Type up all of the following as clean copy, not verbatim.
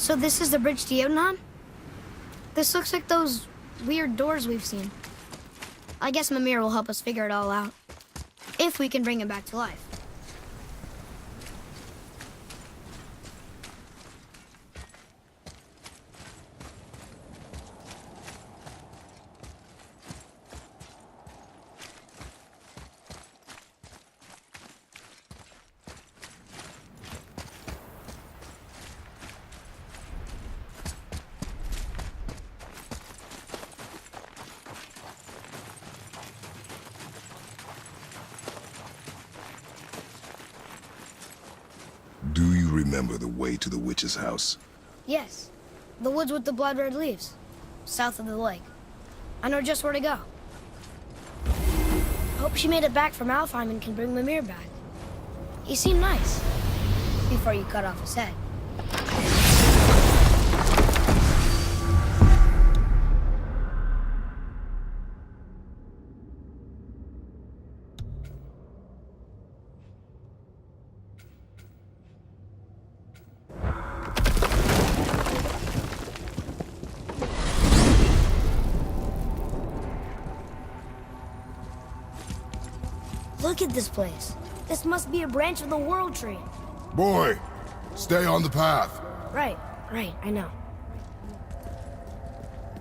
So this is the bridge to Jotunheim? This looks like those weird doors we've seen. I guess Mimir will help us figure it all out. If we can bring him back to life. Do you remember the way to the witch's house? Yes. The woods with the blood-red leaves. South of the lake. I know just where to go. Hope she made it back from Alfheim and can bring Mimir back. He seemed nice. Before you cut off his head. Look at this place. This must be a branch of the World Tree. Boy, stay on the path. Right, I know.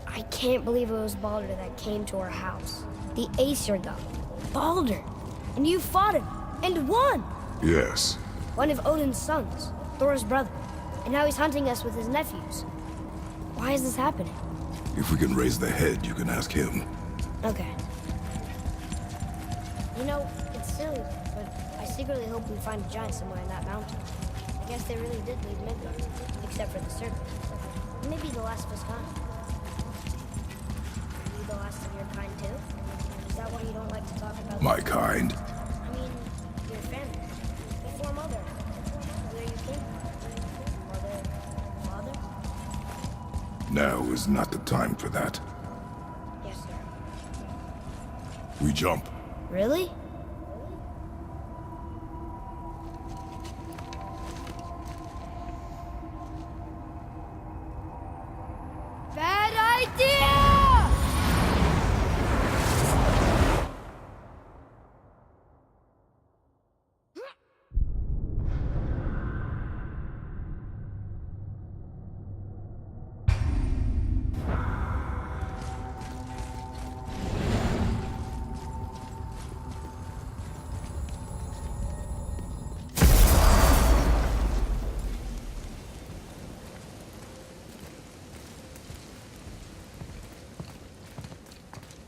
I can't believe it was Baldur that came to our house. The Aesir god. Baldur! And you fought him, and won! Yes. One of Odin's sons, Thor's brother. And now he's hunting us with his nephews. Why is this happening? If we can raise the head, you can ask him. Okay. You know, it's silly, but I secretly hope we find a giant somewhere in that mountain. I guess they really did leave Midgard, except for the serpent. Maybe the last of his kind. Are you the last of your kind too? Is that why you don't like to talk about My kind? I mean, your family. Before Mother. Where you came from. Mother, father? Now is not the time for that. Yes, sir. We jump. Really? Bad idea!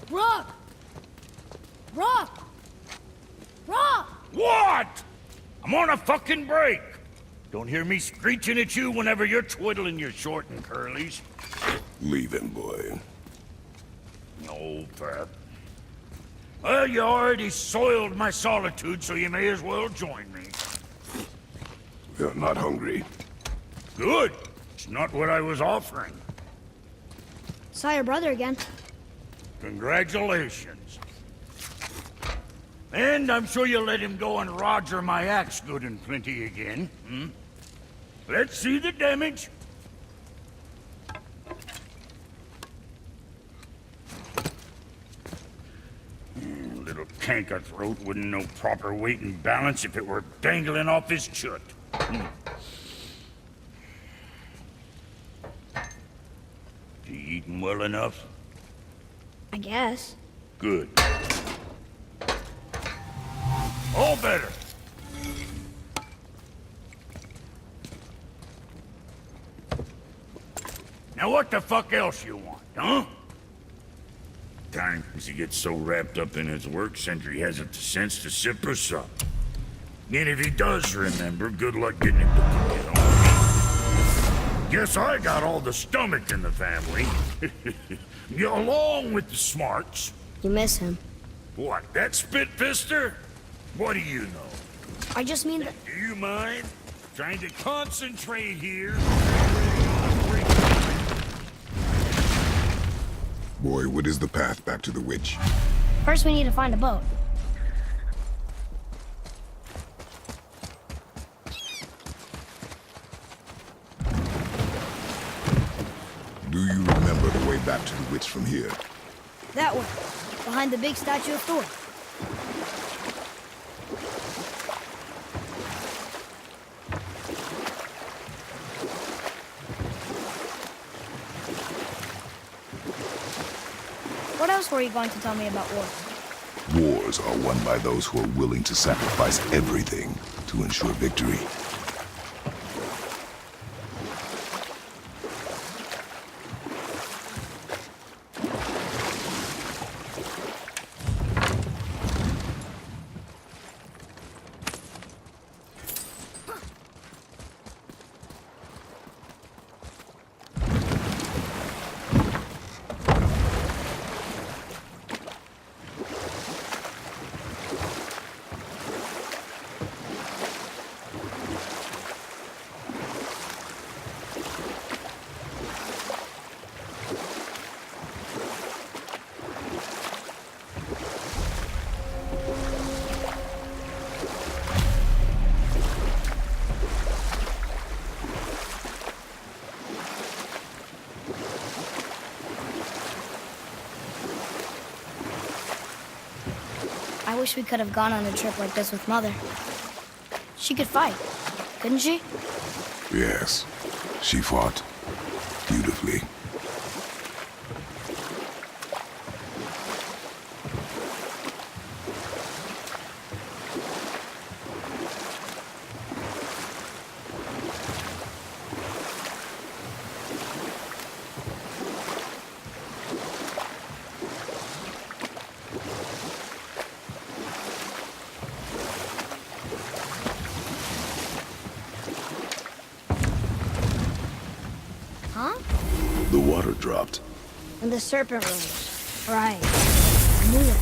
Rock! Rock! Rock! What? I'm on a fucking break. Don't hear me screeching at you whenever you're twiddling your short and curlies. Leave him, boy. No, Pat. Well, you already soiled my solitude, so you may as well join me. You're not hungry. Good. It's not what I was offering. Saw your brother again. Congratulations. And I'm sure you'll let him go and Roger my axe good and plenty again, hmm? Let's see the damage. Little canker throat wouldn't know proper weight and balance if it were dangling off his chut. You eating well enough? I guess. Good. All better. Now what the fuck else you want, huh? Times he gets so wrapped up in his work, Sentry hasn't the sense to sip or sup. And if he does remember, good luck getting him to forget all. Guess I got all the stomach in the family. Along with the smarts. You miss him. What, that spit-fister? What do you know? I just mean that... Do you mind? Trying to concentrate here. Boy, what is the path back to the witch? First we need to find a boat. Do you remember the way back to the witch from here? That way, behind the big statue of Thor. What else were you going to tell me about war? Wars are won by those who are willing to sacrifice everything to ensure victory. I wish we could have gone on a trip like this with Mother. She could fight, couldn't she? Yes, she fought beautifully. Huh? The water dropped. And the serpent rose. Right. I knew it.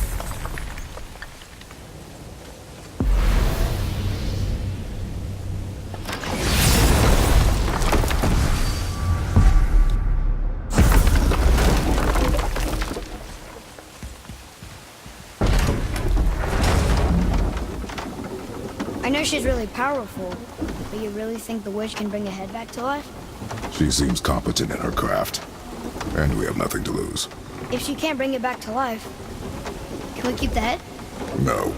I know she's really powerful, but you really think the witch can bring a head back to life? She seems competent in her craft, and we have nothing to lose. If she can't bring it back to life, can we keep the head? No.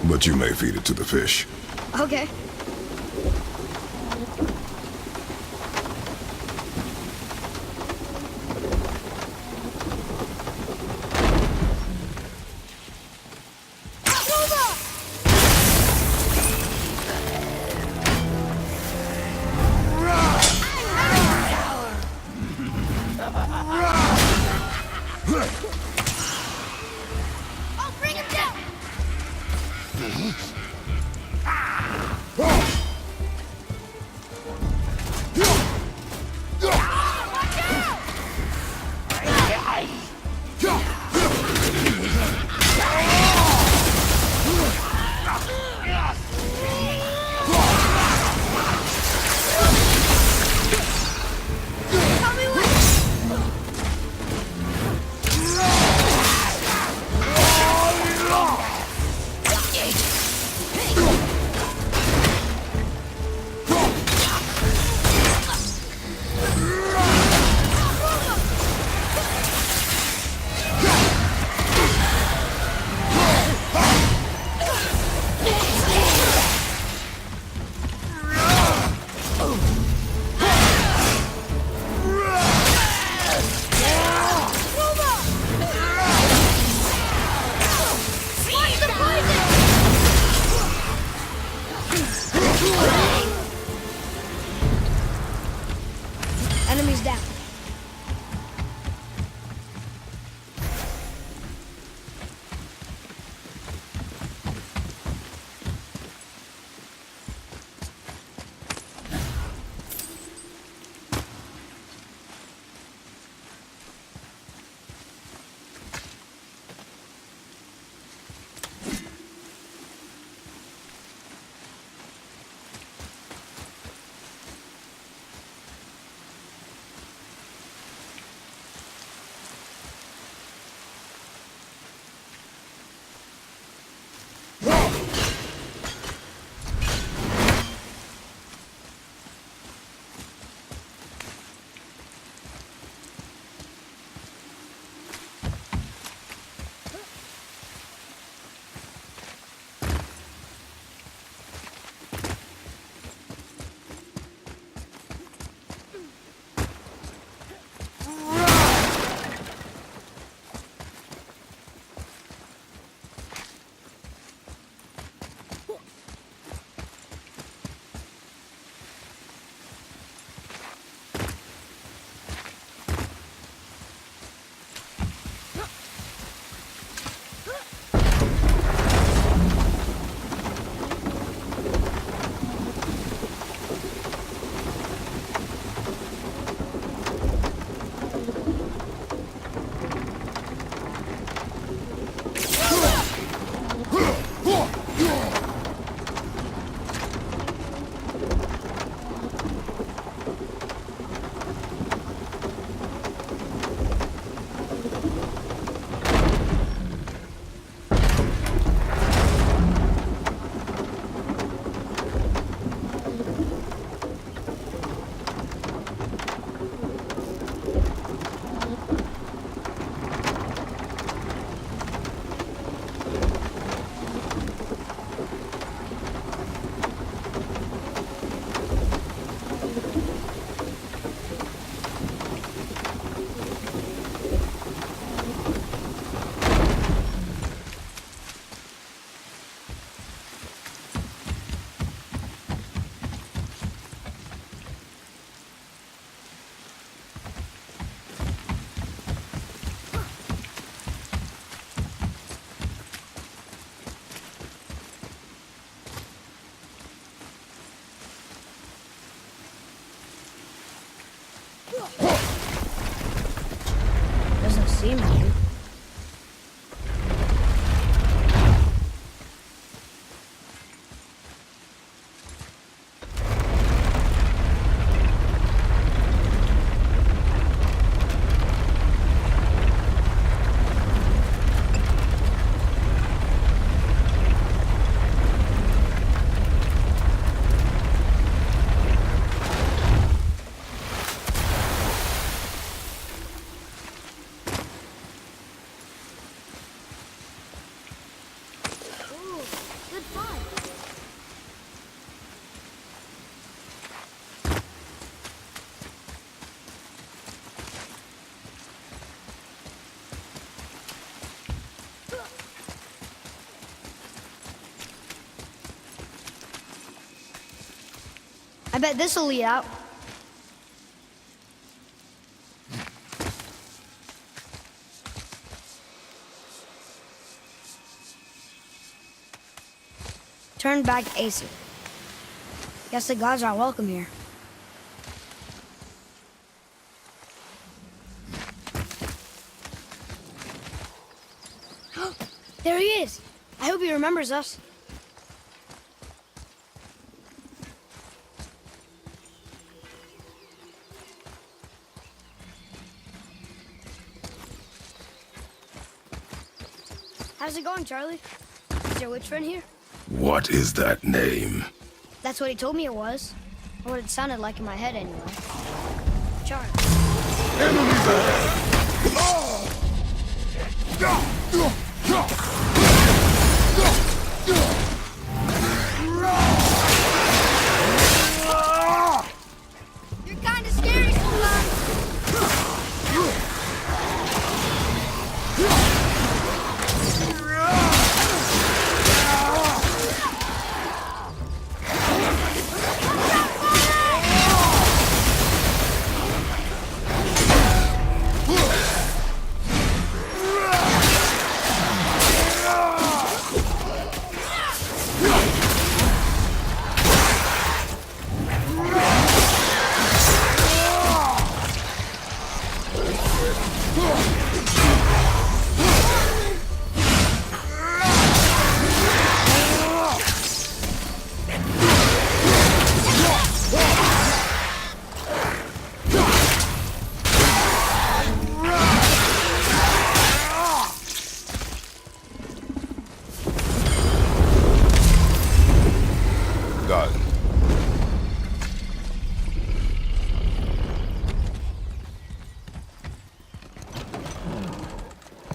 But you may feed it to the fish. Okay. I'll bring him down! Enemies down. seems to. Ooh, good find. I bet this'll lead out. Turn back to Aesir. Guess the gods aren't welcome here. There he is! I hope he remembers us. How's it going, Charlie? Is your witch friend here? What is that name? That's what he told me it was. Or what it sounded like in my head, anyway. Charlie. You're kind of scary sometimes. God.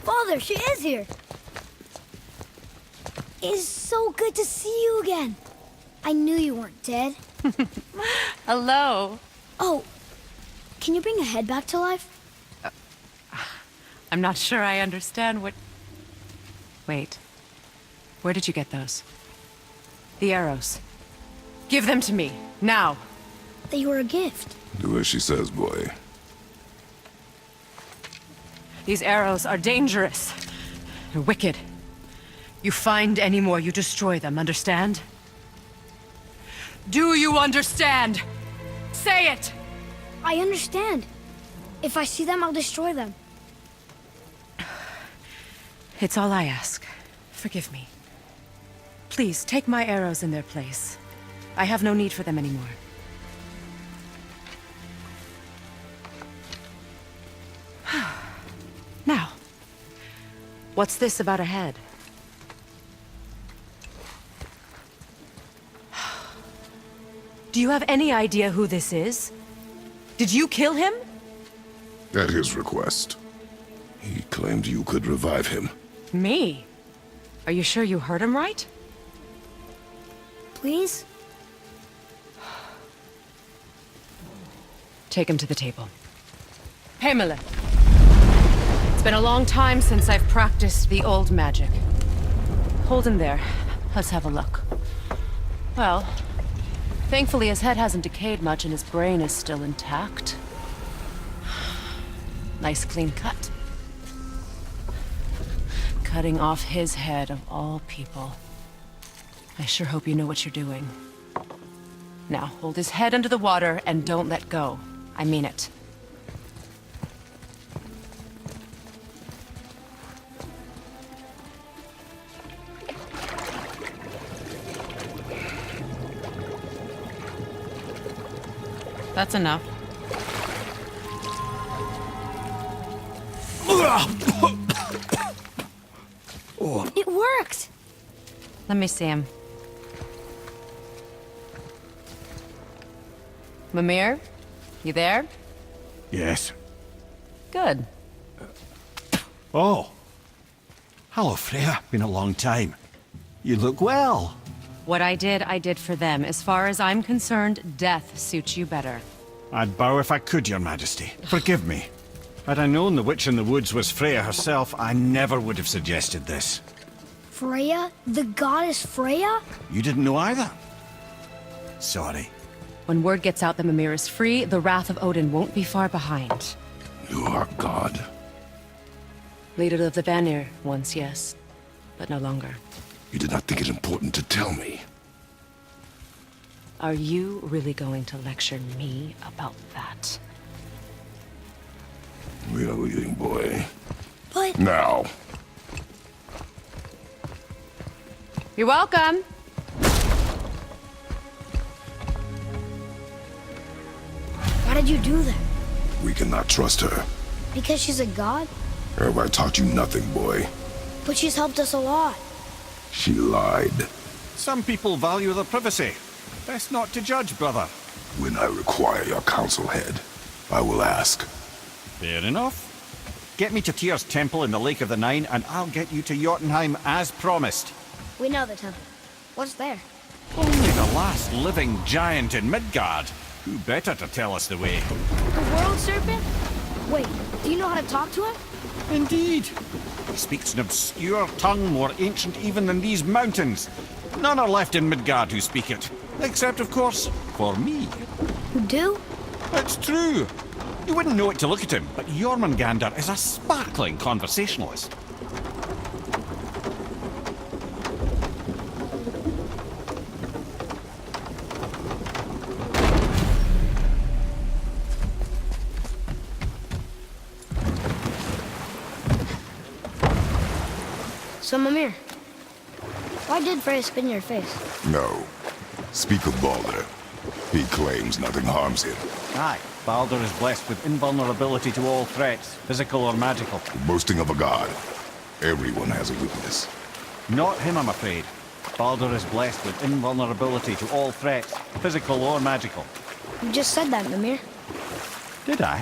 Father, she is here! It's so good to see you again. I knew you weren't dead. Hello. Oh, can you bring a head back to life? I'm not sure I understand what... Wait. Where did you get those? The arrows. Give them to me, now. They were a gift. Do as she says, boy. These arrows are dangerous. They're wicked. You find any more, you destroy them, understand? Do you understand? Say it! I understand. If I see them, I'll destroy them. It's all I ask. Forgive me. Please, take my arrows in their place. I have no need for them anymore. Now, what's this about a head? Do you have any idea who this is? Did you kill him? At his request. He claimed you could revive him. Me? Are you sure you heard him right? Please? Take him to the table. Pamela. It's been a long time since I've practiced the old magic. Hold him there. Let's have a look. Well, thankfully his head hasn't decayed much and his brain is still intact. Nice clean cut. Cutting off his head of all people. I sure hope you know what you're doing. Now, hold his head under the water and don't let go. I mean it. That's enough. It worked! Let me see him. Mimir? You there? Yes. Good. Oh. Hello, Freya. Been a long time. You look well. What I did for them. As far as I'm concerned, death suits you better. I'd bow if I could, Your Majesty. Forgive me. Had I known the witch in the woods was Freya herself, I never would have suggested this. Freya? The goddess Freya? You didn't know either? Sorry. When word gets out that Mimir is free, the wrath of Odin won't be far behind. You are God. Leader of the Vanir, once yes, but no longer. You did not think it important to tell me. Are you really going to lecture me about that? We are leaving, boy. But... Now. You're welcome! Why did you do that? We cannot trust her. Because she's a god? Have I taught you nothing, boy? But she's helped us a lot. She lied. Some people value their privacy. Best not to judge, brother. When I require your council head, I will ask. Fair enough. Get me to Tyr's temple in the Lake of the Nine, and I'll get you to Jotunheim as promised. We know the temple. What's there? Only the last living giant in Midgard. Who better to tell us the way? The world serpent? Wait, do you know how to talk to him? Indeed. He speaks an obscure tongue more ancient even than these mountains. None are left in Midgard who speak it. Except, of course, for me. You do? It's true. You wouldn't know it to look at him, but Jormungandr is a sparkling conversationalist. So, Mimir, why did Freya spin your face? No. Speak of Baldur. He claims nothing harms him. Aye, Baldur is blessed with invulnerability to all threats, physical or magical. Boasting of a god. Everyone has a weakness. Not him, I'm afraid. Baldur is blessed with invulnerability to all threats, physical or magical. You just said that, Mimir. Did I?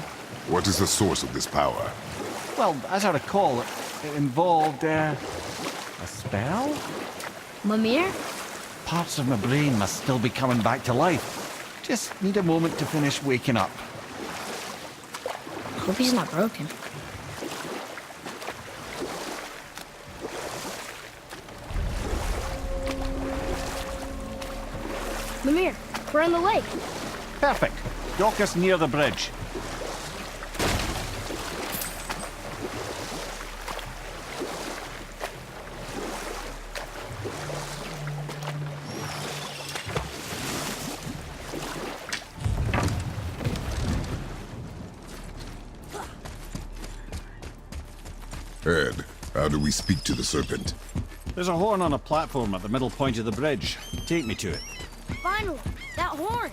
What is the source of this power? Well, as I recall, it involved, a spell? Mimir? Parts of my brain must still be coming back to life. Just need a moment to finish waking up. Hope he's not broken. Mimir, we're on the lake. Perfect. Dock us near the bridge. Ed, how do we speak to the serpent? There's a horn on a platform at the middle point of the bridge. Take me to it. Finally, that horn.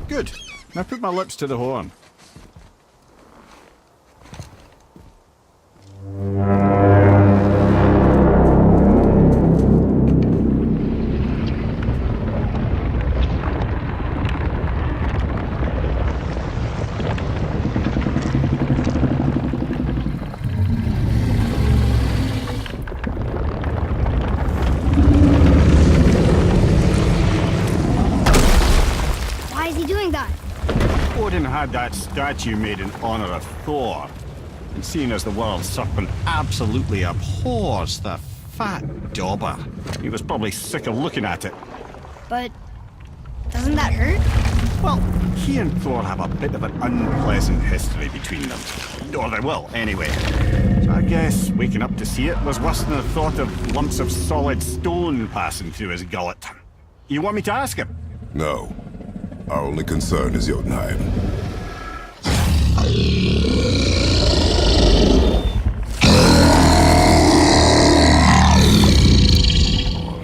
Good. Now put my lips to the horn. Why is he doing that? Odin had that statue made in honor of Thor. And seeing as the world serpent absolutely abhors the fat dauber, he was probably sick of looking at it. But doesn't that hurt? Well, he and Thor have a bit of an unpleasant history between them. Or they will, anyway. So I guess waking up to see it was worse than the thought of lumps of solid stone passing through his gullet. You want me to ask him? No. Our only concern is Jotunheim.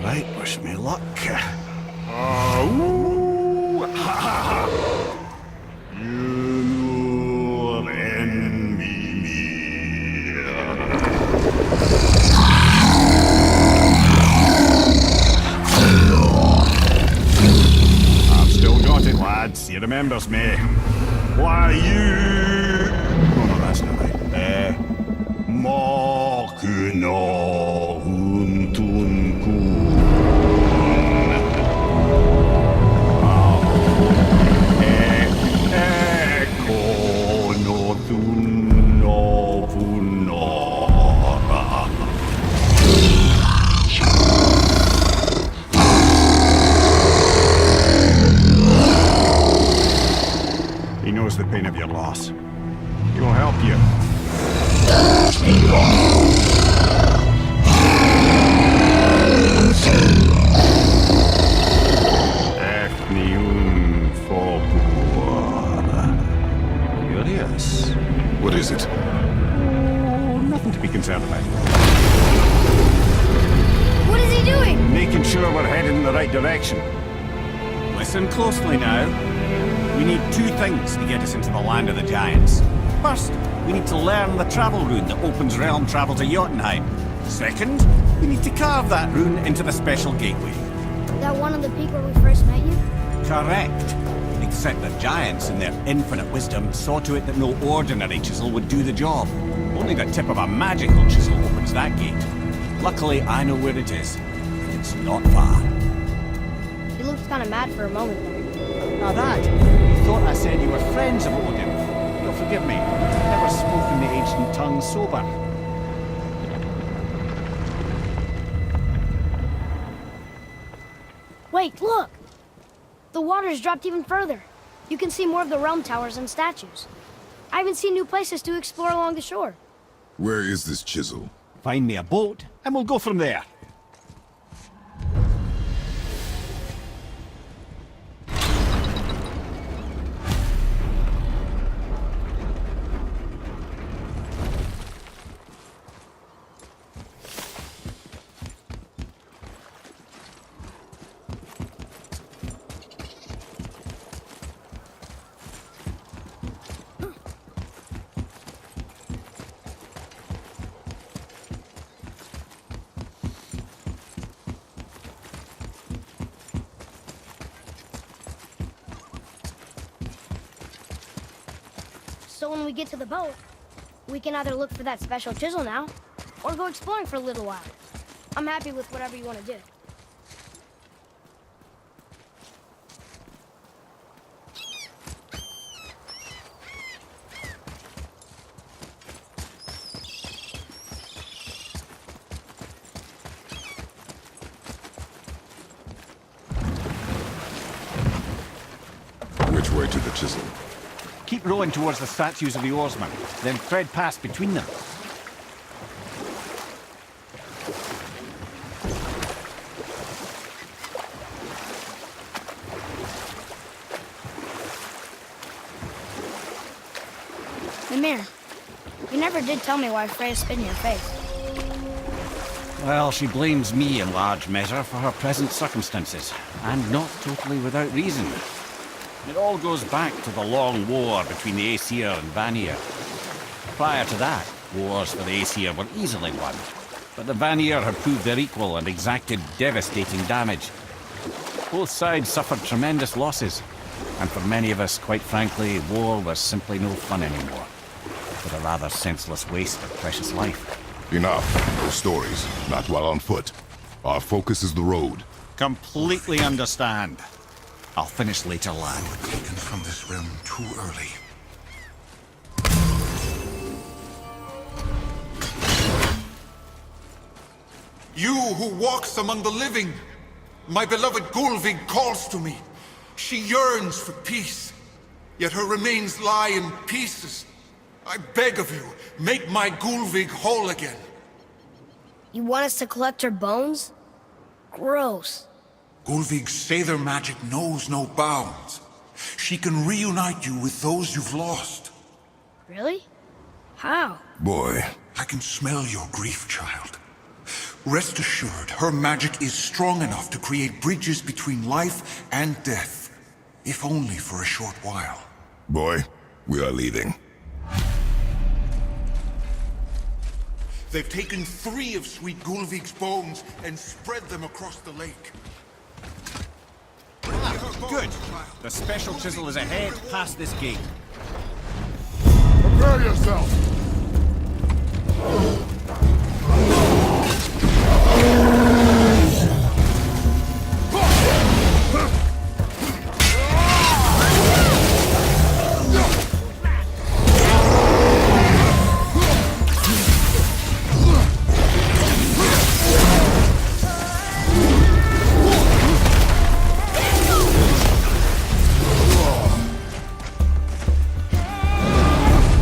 Alright, wish me luck. Ooh, ha, ha, ha. You'll envy me. I've still got it, lads. He remembers me. Why, you... Oh, no, that's not right. Mokuna Huntunkun. Eko no Thuno Funora. He knows the pain of your loss. He will help you. Ethnium Fobuar. Curious. What is it? Oh, nothing to be concerned about. What is he doing? Making sure we're heading in the right direction. Listen closely now. We need two things to get us into the land of the giants. First, we need to learn the travel rune that opens realm travel to Jotunheim. Second, we need to carve that rune into the special gateway. That one on the peak where we first met you? Correct. Except the giants, in their infinite wisdom, saw to it that no ordinary chisel would do the job. Only the tip of a magical chisel opens that gate. Luckily, I know where it is. And it's not far. You looked kind of mad for a moment there. Now that, you thought I said you were friends of Odin. You'll forgive me. I've never spoken the ancient tongue sober. Wait, look! The water's dropped even further. You can see more of the realm towers and statues. I even see new places to explore along the shore. Where is this chisel? Find me a boat, and we'll go from there. So when we get to the boat, we can either look for that special chisel now, or go exploring for a little while. I'm happy with whatever you want to do. Which way to the chisel? Keep rowing towards the statues of the oarsmen, then thread past between them. Mimir, you never did tell me why Freya spit in your face. Well, she blames me in large measure for her present circumstances, and not totally without reason. It all goes back to the long war between the Aesir and Vanir. Prior to that, wars for the Aesir were easily won, but the Vanir had proved their equal and exacted devastating damage. Both sides suffered tremendous losses, and for many of us, quite frankly, war was simply no fun anymore. But a rather senseless waste of precious life. Enough. No stories. Not while on foot. Our focus is the road. Completely understand. I'll finish later, lad. You were taken from this realm too early. You who walks among the living, my beloved Gulvig calls to me. She yearns for peace, yet her remains lie in pieces. I beg of you, make my Gulvig whole again. You want us to collect her bones? Gross. Gulvig's Seidr magic knows no bounds. She can reunite you with those you've lost. Really? How? Boy, I can smell your grief, child. Rest assured, her magic is strong enough to create bridges between life and death, if only for a short while. boy, we are leaving. They've taken 3 of Sweet Gulvig's bones and spread them across the lake. Good. The special chisel is ahead, past this gate. Prepare yourself!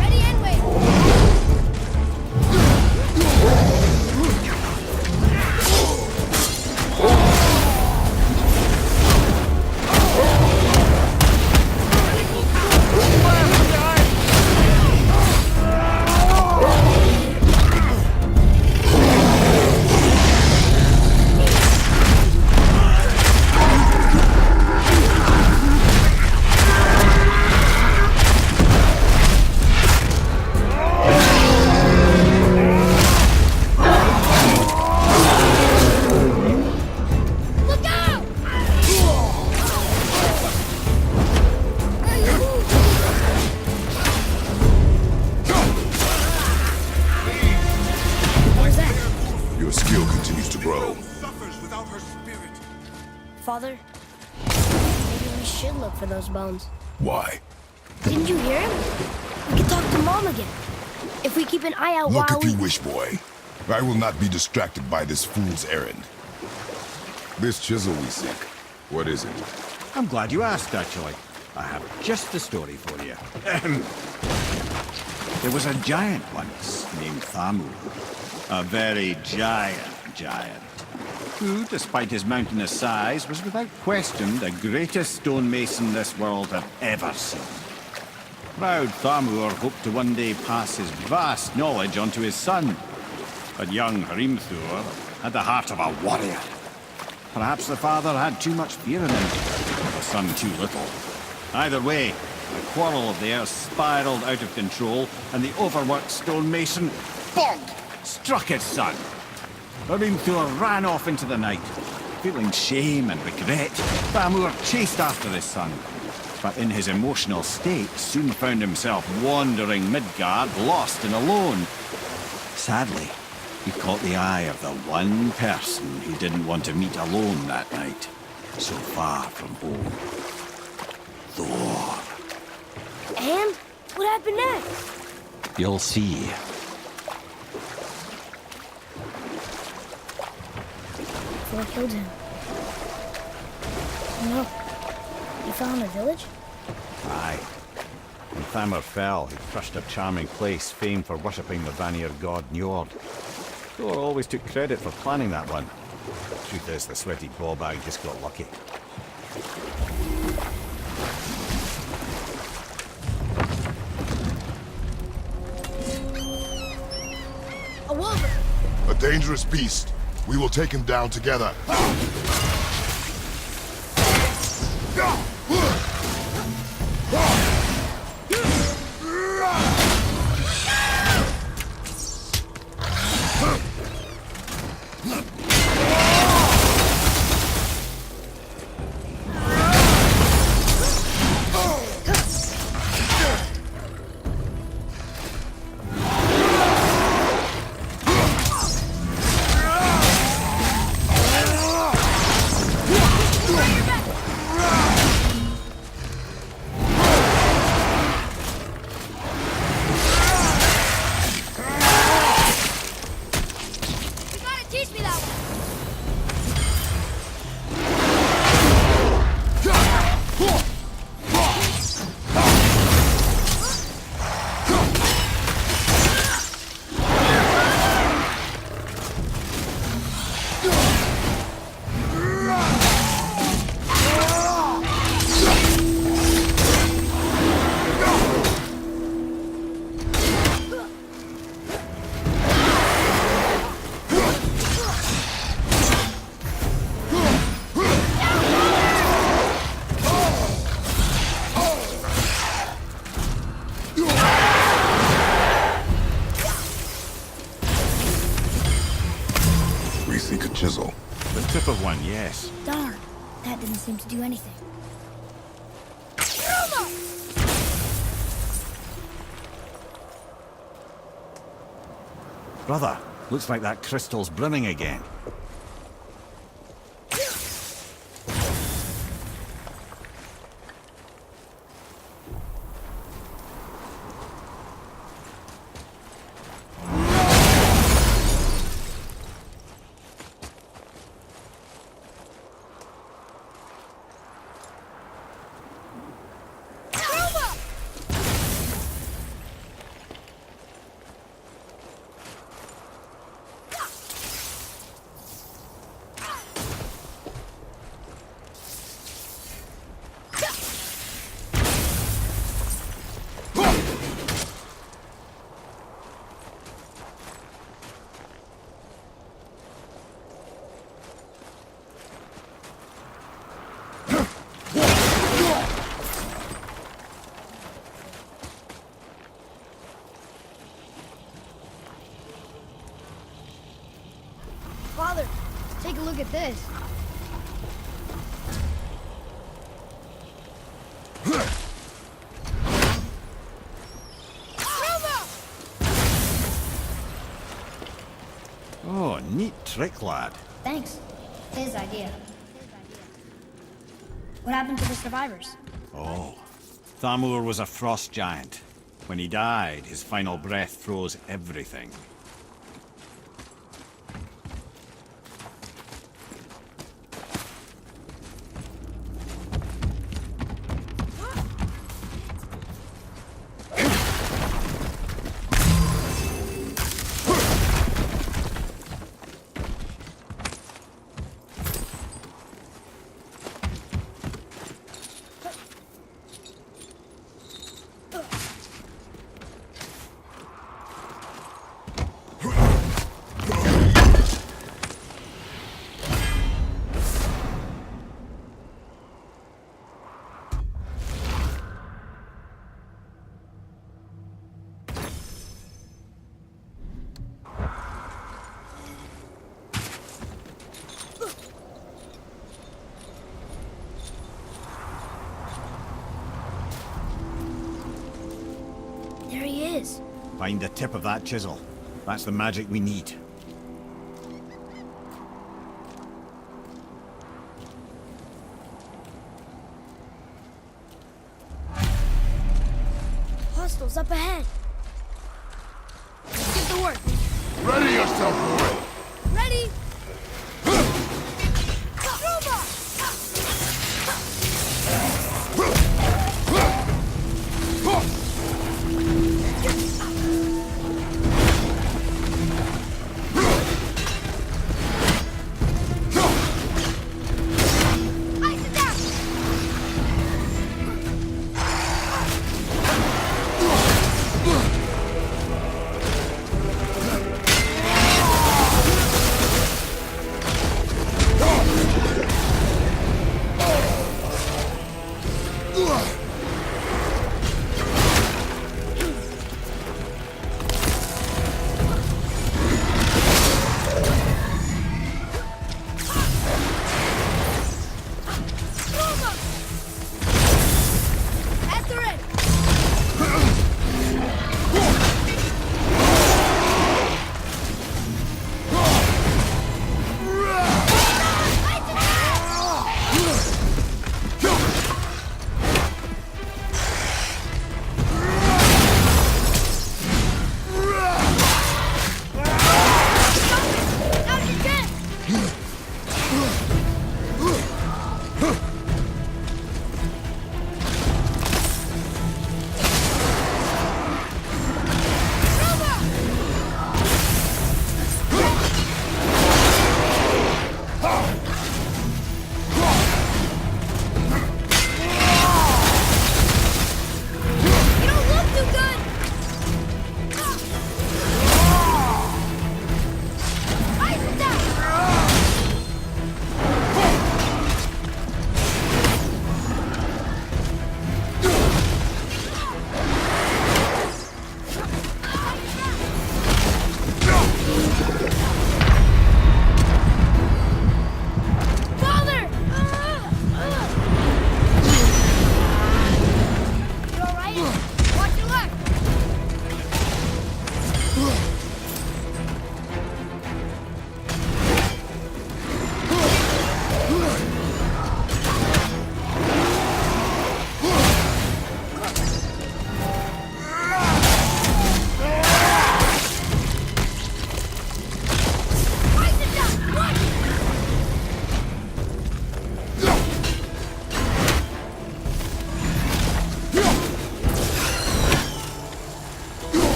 Ready and wait! Look out! Where's that? Your skill continues to grow. Suffers without her spirit. Father, maybe we should look for those bones. Why? Didn't you hear him? We could talk to Mom again. If we keep an eye out Look while if you wish, boy. I will not be distracted by this fool's errand. This chisel we seek, what is it? I'm glad you asked, actually. I have just the story for you. There was a giant once named Thamur. A very giant, who, despite his mountainous size, was without question the greatest stonemason this world had ever seen. Proud Thamur hoped to one day pass his vast knowledge on to his son. But young Hrimthur had the heart of a warrior. Perhaps the father had too much fear in him, or the son too little. Either way, the quarrel of theirs spiraled out of control, and the overworked stonemason, bonk, struck his son. Hrimthur ran off into the night. Feeling shame and regret, Thamur chased after his son. But in his emotional state, soon found himself wandering Midgard, lost and alone. Sadly, he caught the eye of the one person he didn't want to meet alone that night, so far from home. Thor. And what happened next? You'll see. Thor killed him. No. He fell in a village? Aye. When Thamur fell, he crushed a charming place famed for worshipping the Vanir god Njord. Thor always took credit for planning that one. Truth is, the sweaty ballbag just got lucky. A wolver! A dangerous beast. We will take him down together. You gotta teach me that one! we seek a chisel. The tip of one, yes. Darn, that didn't seem to do anything. Brother, looks like that crystal's brimming again. Father, take a look at this. Oh, neat trick, lad. Thanks. His idea. What happened to the survivors? Oh, Thamur was a frost giant. When he died, his final breath froze everything. There he is. Find the tip of that chisel. That's the magic we need. Hostiles up ahead. Get to work. Ready yourself, boy! Ready?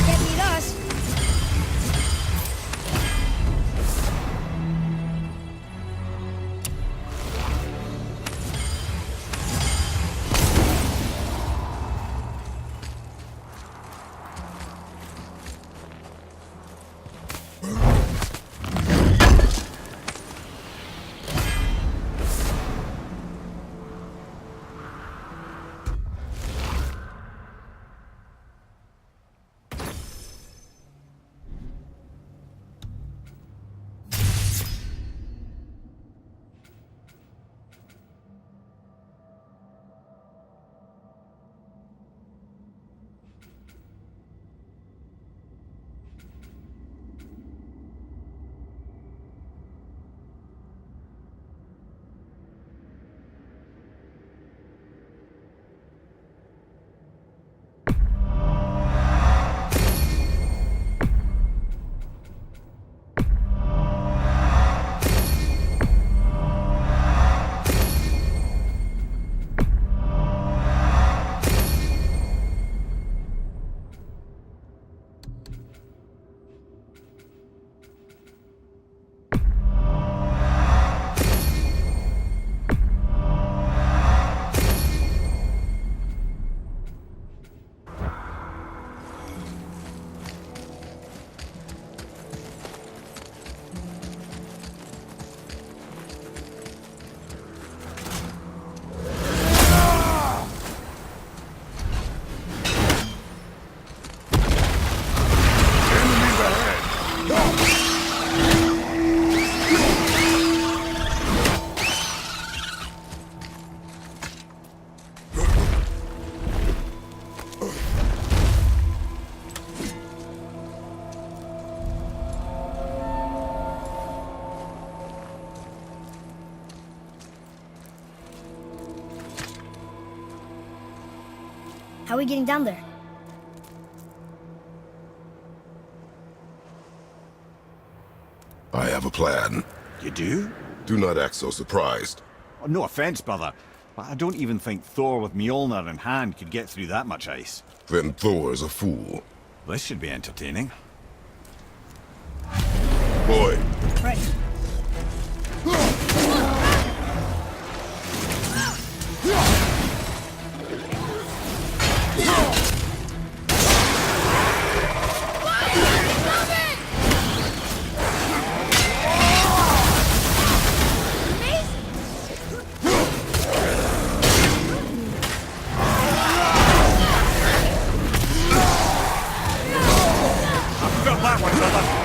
Can't beat us. How are we getting down there? I have a plan. You do? Do not act so surprised. Oh, no offense, brother, but I don't even think Thor with Mjolnir in hand could get through that much ice. Then Thor's a fool. This should be entertaining. Boy, Right. Got that one, brother!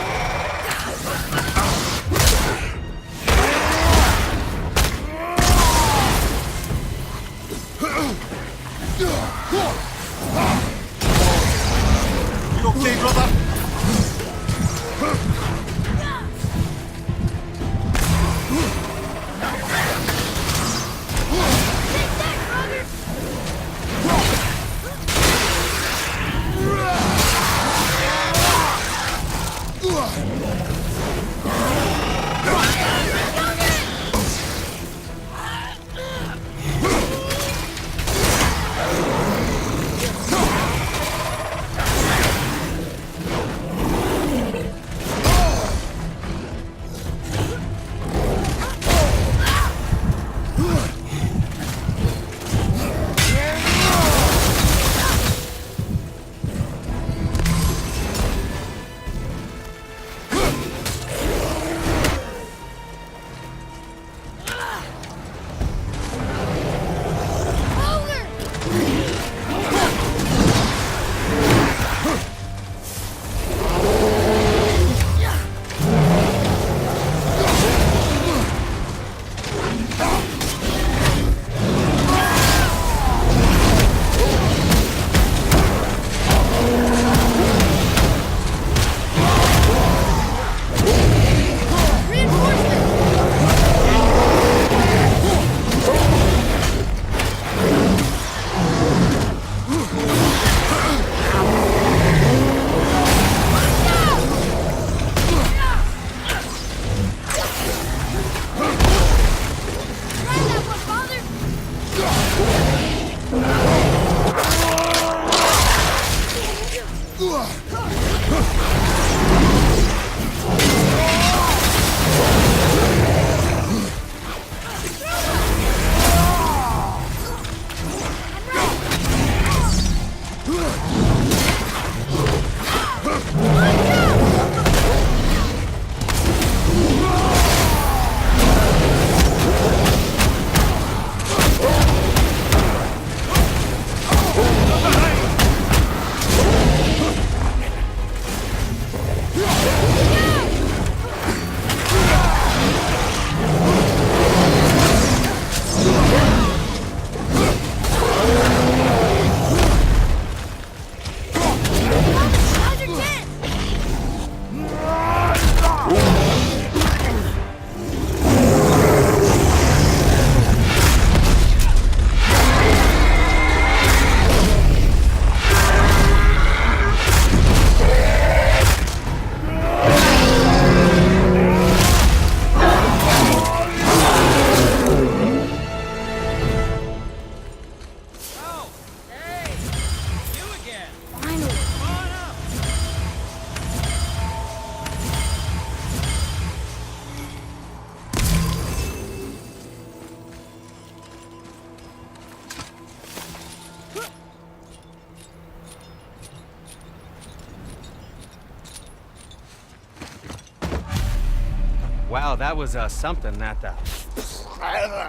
Wow, that was something, that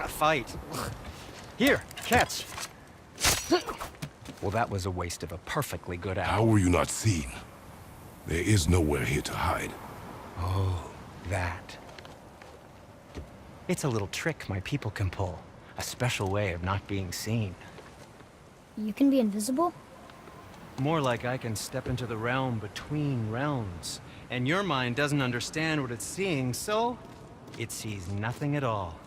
fight. Here, catch. Well, that was a waste of a perfectly good How hour. were you not seen? There is nowhere here to hide. Oh, that. It's a little trick my people can pull. A special way of not being seen. You can be invisible? More like I can step into the realm between realms. And your mind doesn't understand what it's seeing, so it sees nothing at all.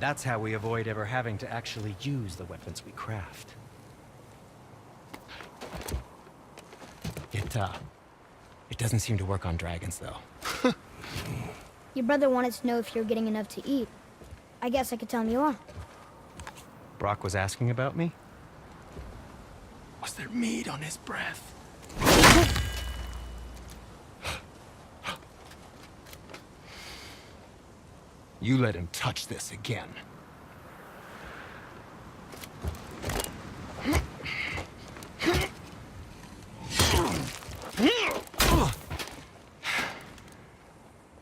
That's how we avoid ever having to actually use the weapons we craft. It doesn't seem to work on dragons, though. Your brother wanted to know if you're getting enough to eat. I guess I could tell him you are. Brock was asking about me? Was there meat on his breath? You let him touch this again.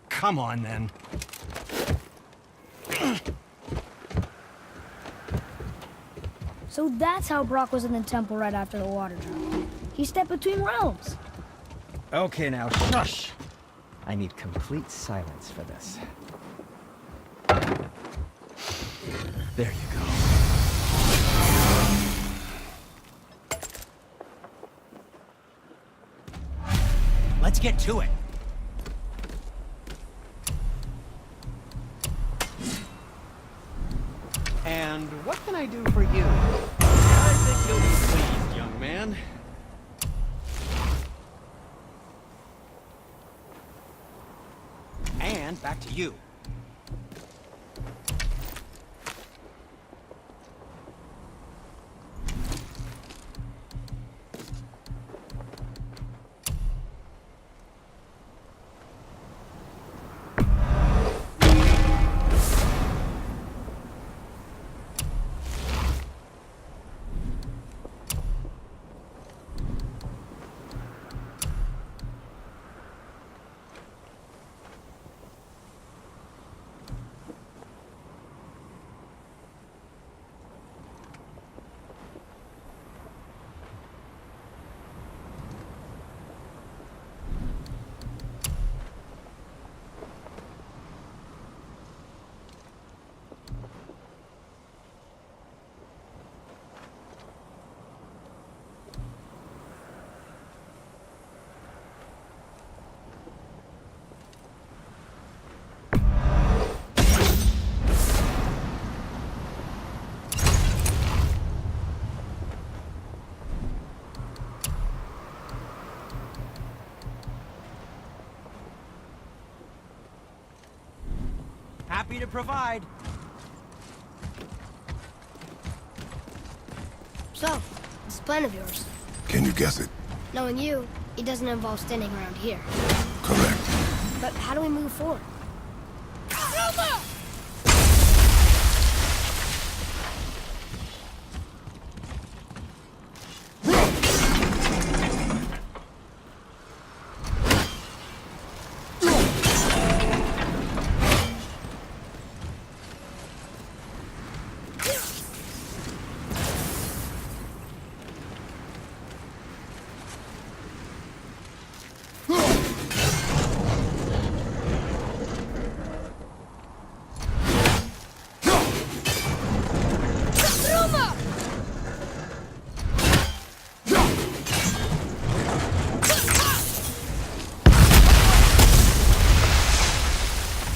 Come on, then. So that's how Brock was in the temple right after the water drop. He stepped between realms. Okay, now shush. I need complete silence for this. There you go. Let's get to it. And what can I do for you? I think you'll be pleased, young man. And back to you. Happy to provide. So, this plan of yours. Can you guess it? Knowing you, it doesn't involve standing around here. Correct. But how do we move forward?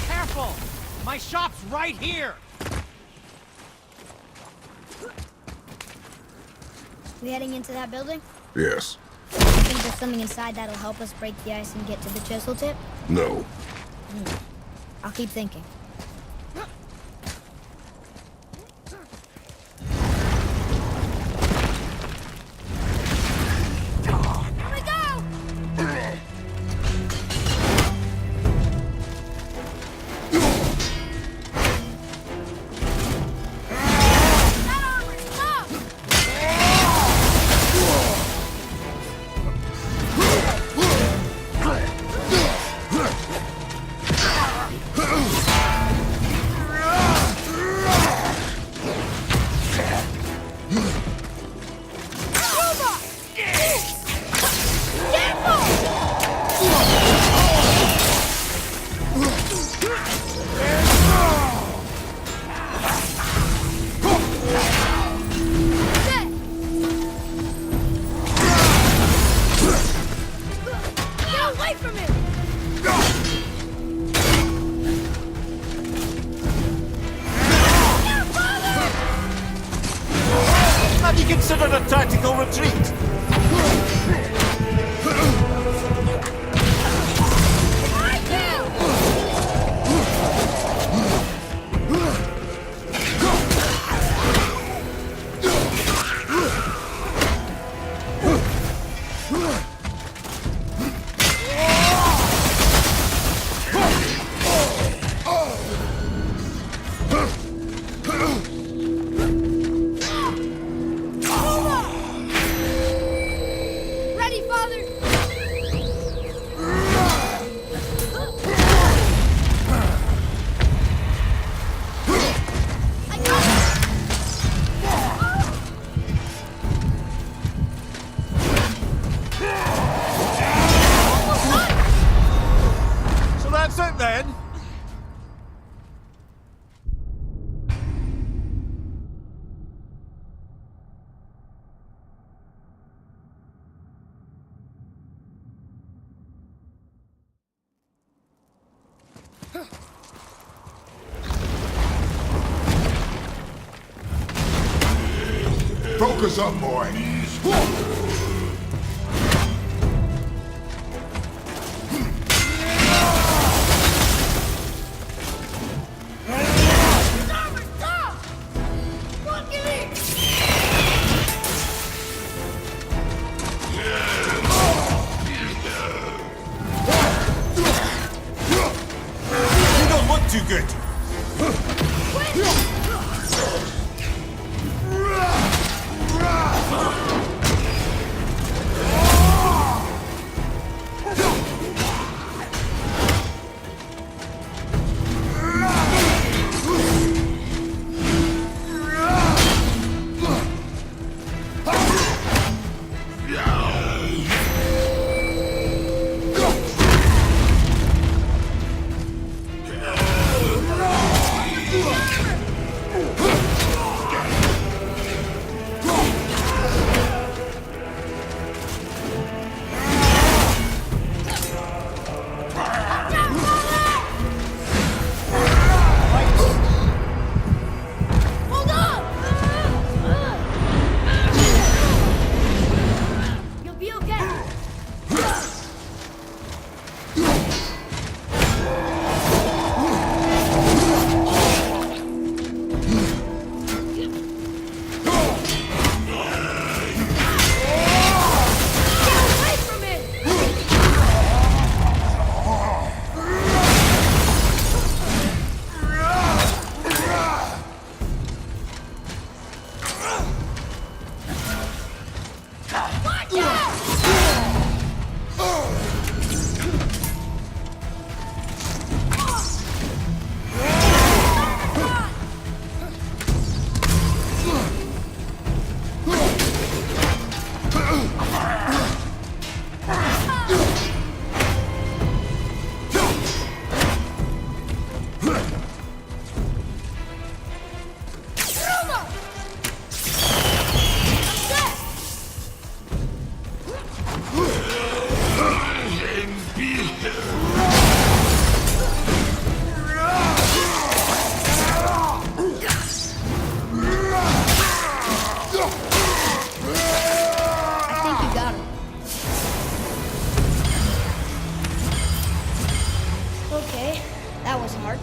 Careful! My shop's right here! We heading into that building? Yes. I think there's something inside that'll help us break the ice and get to the chisel tip. No. I'll keep thinking. Ugh! considered a tactical retreat? Ready, Father! I got So that's it then? Focus up, boy. You don't look too good. Hold on! You'll be okay. Get away from it! Watch out! I think you got him. Okay, that was hard.